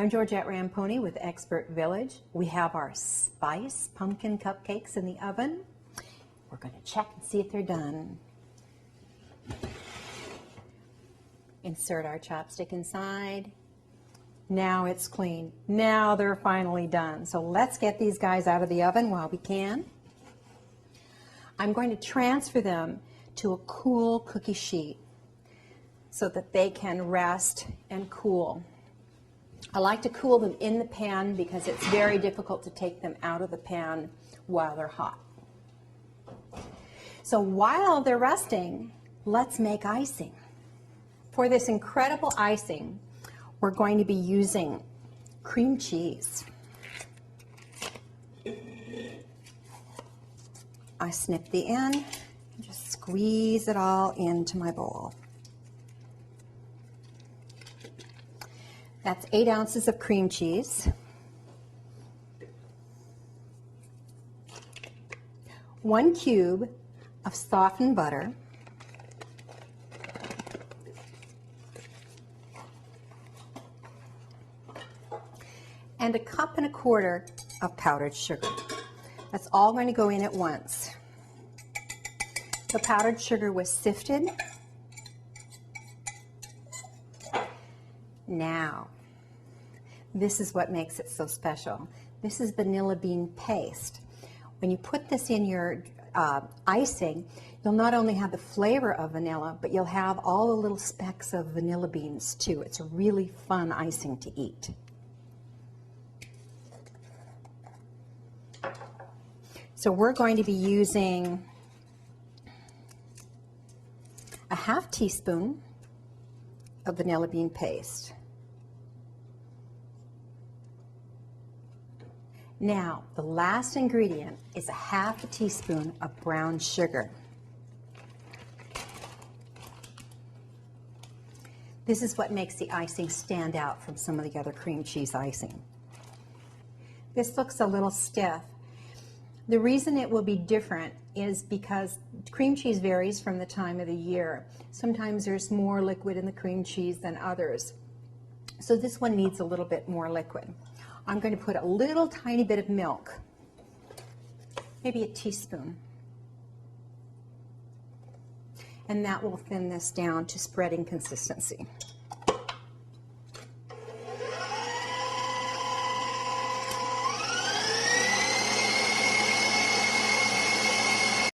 I'm Georgette Ramponi with Expert Village. We have our spice pumpkin cupcakes in the oven. We're going to check and see if they're done. Insert our chopstick inside. Now it's clean. Now they're finally done. So let's get these guys out of the oven while we can. I'm going to transfer them to a cool cookie sheet so that they can rest and cool. I like to cool them in the pan because it's very difficult to take them out of the pan while they're hot. So while they're resting, let's make icing. For this incredible icing, we're going to be using cream cheese. I snip the end and just squeeze it all into my bowl. That's 8 ounces of cream cheese, 1 cube of softened butter, and 1.25 cups of powdered sugar. That's all going to go in at once. The powdered sugar was sifted. Now, this is what makes it so special. This is vanilla bean paste. When you put this in your icing, you'll not only have the flavor of vanilla, but you'll have all the little specks of vanilla beans too. It's a really fun icing to eat. So we're going to be using a 1/2 teaspoon of vanilla bean paste. Now, the last ingredient is a 1/2 teaspoon of brown sugar. This is what makes the icing stand out from some of the other cream cheese icing. This looks a little stiff. The reason it will be different is because cream cheese varies from the time of the year. Sometimes there's more liquid in the cream cheese than others. So this one needs a little bit more liquid. I'm going to put a little tiny bit of milk, maybe a teaspoon, and that will thin this down to spreading consistency.